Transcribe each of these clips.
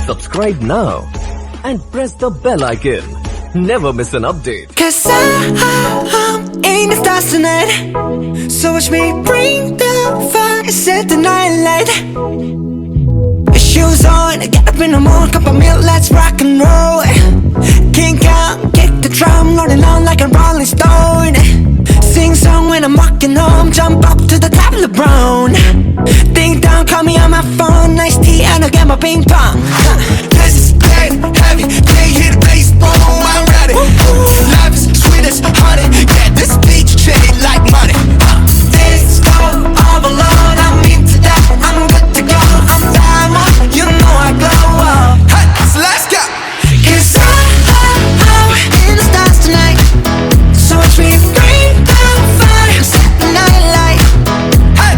Subscribe now and press the bell icon. Never miss an update. 'Cause I'm in the stars tonight. So watch me bring the fire, set the night light. Shoes on, get up in the morning, cup of milk, let's rock and roll. Kink out, kick the drum, rolling on like a rolling stone. Sing song when I'm walking home, jump up to the top of the brown. Ding dong, call me on my phone, nice tea and I'll get my ping pong. This is dead heavy, can't hear the bass, boom, I'm ready. Life is sweet as honey, yeah, this beach chain like money. This go all alone, I'm into that, I'm good to go, I'm diamond, you know I glow up. Hey, so let's go. 'Cause I'm in the stars tonight, so watch me bring the fire, set the night light. Hey,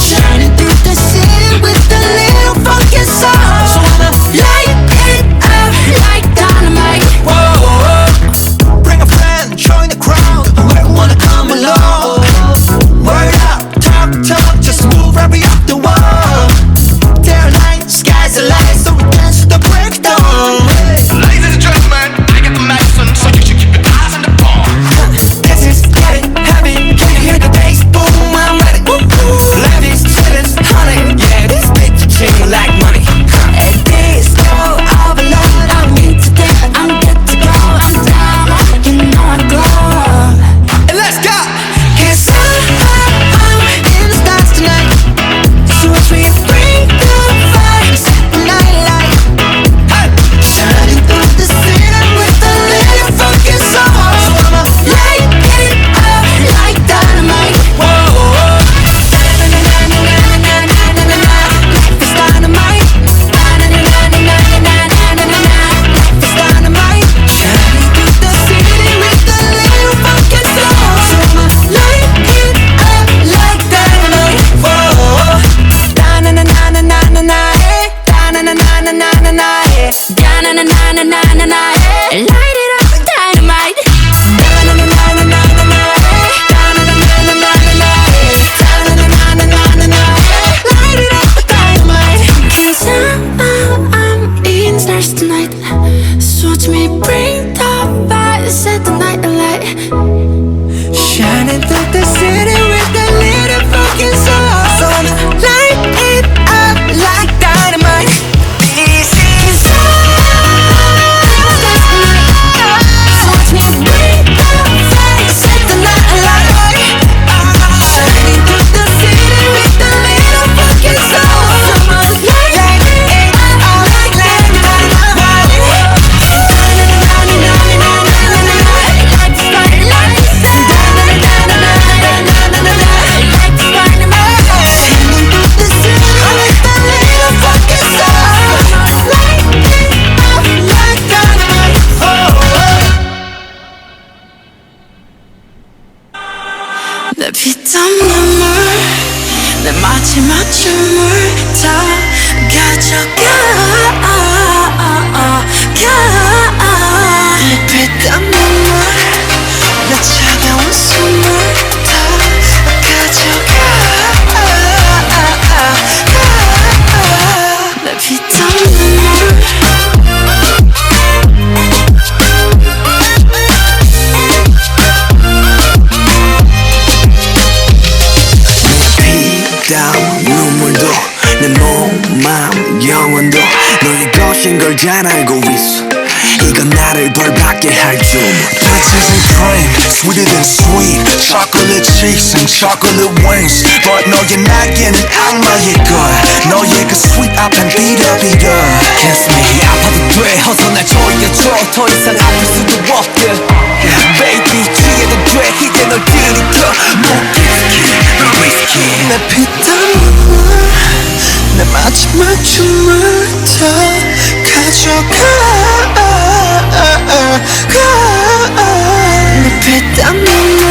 shining through the city with a little funky soul. So I'ma light it up like dynamite. Whoa, bring a friend, join the crowd, whoever wanna come along. Word up, talk, just move right up the wall. Day or night, sky's the light, so we dance to the breakdown. Ladies and gentlemen, I got the medicine, so you should keep your eyes on the ball. This is getting heavy, can you hear the bass? Boom, I'm ready. Life is sweet as honey, yeah, this bitch ching like money. And this go all alone, I'm into that, I'm good to go, I'm down, you know I glow. And let's go! 'Cause I'm in the stars tonight, so watch me bring the fire, set the night light. Hey, shining through the city with a little funky soul. So I'ma light it up like dynamite. Whoa, life is dynamite. Life is dynamite. Shining through the city with a little funky soul. So I'ma light it up like dynamite. Whoa, da-na-na-na-na-na-na, da-na-na-na-na-na-na, da-na-na-na-na-na-na, light it up like dynamite. Da-na-na-na-na-na-na, da-na-na-na-na-na-na, da-na-na-na-na-na-na, light it up like dynamite. 'Cause I'm in the stars tonight, so watch me bring the fire, set the night alight. Shining through the city with a little fucking soul. So I'ma light it up like dynamite. This is so watch me bring the fire, set the night alight. Shining through the city with a little fucking soul. So I'ma light it up like dynamite. 내 피땀 눈물, 내 마지막 춤을 다 가져가. 내 피땀 눈물, 내 차가운 숨을 다 가져가. 내 피땀 눈물. 피땀 눈물도 내 몸, 맘, 영혼도 너의 것인 걸 잘 알고 있어. 이건 나를 벌받게 할 주문. Bitches and cream, sweeter than sweet. Chocolate cheeks and chocolate wings. But 너의 날개는 악마의 걸. 너의 그 sweet 앞엔 비려비려. Kiss me, 아파도 돼, 어서 날 조여줘. 더 이상 아플 수도 없게. Baby, 취해도 돼, 이제 널 들이켜. 너 whiskey. 내 피땀 눈물, 내 마지막 춤을 다 가져가. 내 피땀 눈물,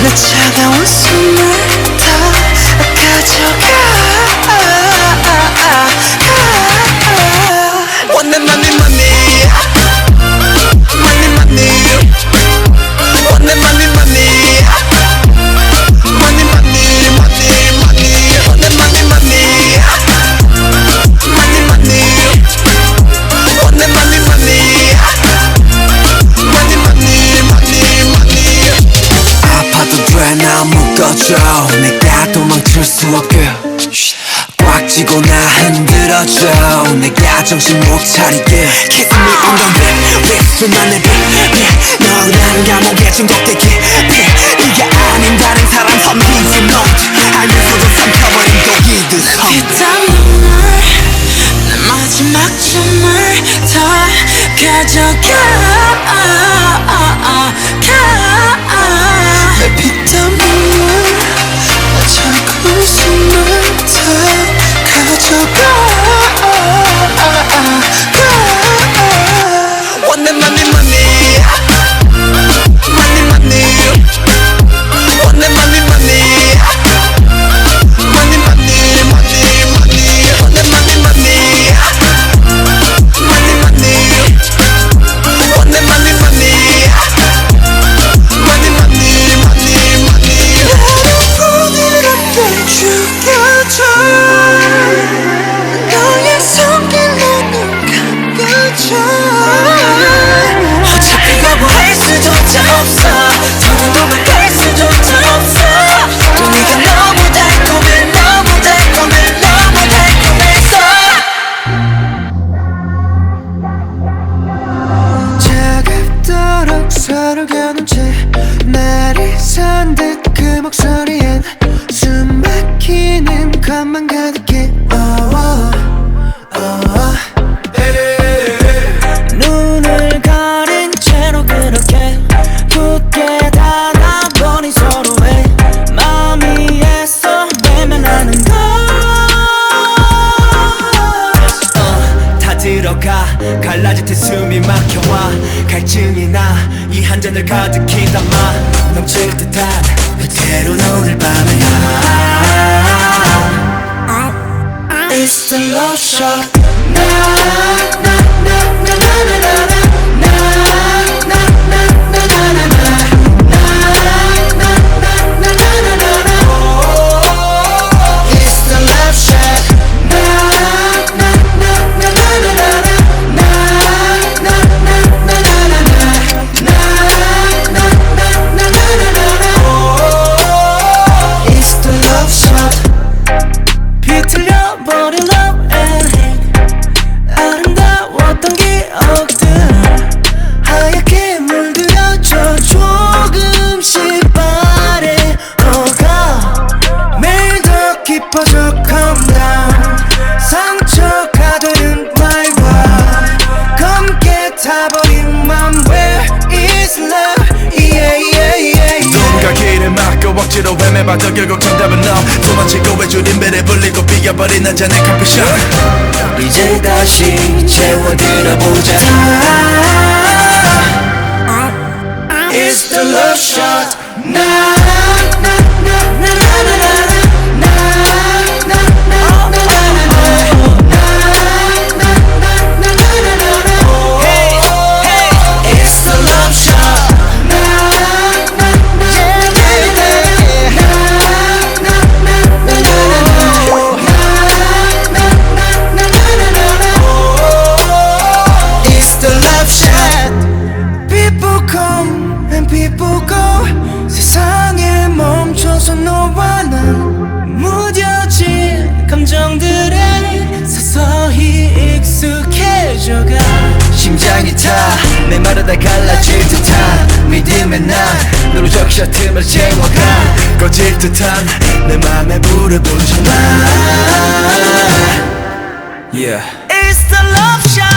내 차가운 숨을 다 가져가. Money, money, money. Money, money. Money, money, money. Money, money, money, money. Money, money, money. Money, money. 나 묶어줘 내가 도망칠 수 없게 꽉 쥐고 나 흔들어줘 내가 정신 못 차리게 Kiss me on the lip 술만의 빛 너랑 나는 감옥에 중독되게 네가 아닌 다른 사람 섬기지 note 알면서도 삼켜버린 독이듯 빗땀 눈물 내 마지막 춤을 더 가져가 내 빗땀 눈물 나 자꾸 숨을 더 가져가 Want the money money Money money Want the money money Money money money money Want the money money Money money Want the money money Money money money money 나를 부드럽게 죽여줘 너의 손길로 눈 감겨줘 어차피 거부할 수조차 없어 더는 도망갈 수조차 없어 또 네가 너무 달콤해 너무 달콤해 너무 달콤해서 차갑도록 서로 겨눈 채 날이 선 듯 그 목소리엔 숨 막히는 것만 가득해 눈을 가린 채로 그렇게 굳게 닫아버린 서로의 마음 위에서 외면하는 것 다 들어가 갈라질 때 숨이 막혀와 갈증이 나 이 한 잔을 가득히 담아 넘칠 듯한 그대로 오늘 밤을 It's the love shot It's the love shot It's the love shot 비틀려버린 love and hate 아름다웠던 기억들 하얗게 물들여져 조금씩 발에 오가 매일 더 깊어져 calm down 상처가 되는 my wife 검게 타버린 맘 where is love yeah yeah yeah 누군가 길을 막고 억지로 헤매봐도 결국 정답은 너 도망치고 외줄인 배를 불리고 비겨버린 한 잔의 커피숍 이제 다시 채워들어보자 It's the love shot It's the love shot It's the love shot People come and people go 세상에 멈춰서 너와 난 무뎌진 감정들에 서서히 익숙해져가 심장이 타 내 말을 다 갈라질 듯한 믿음의 난 너로 적셔 틈을 채워가 꺼질 듯한 내 맘에 불을 붙여놔 Yeah It's the love shot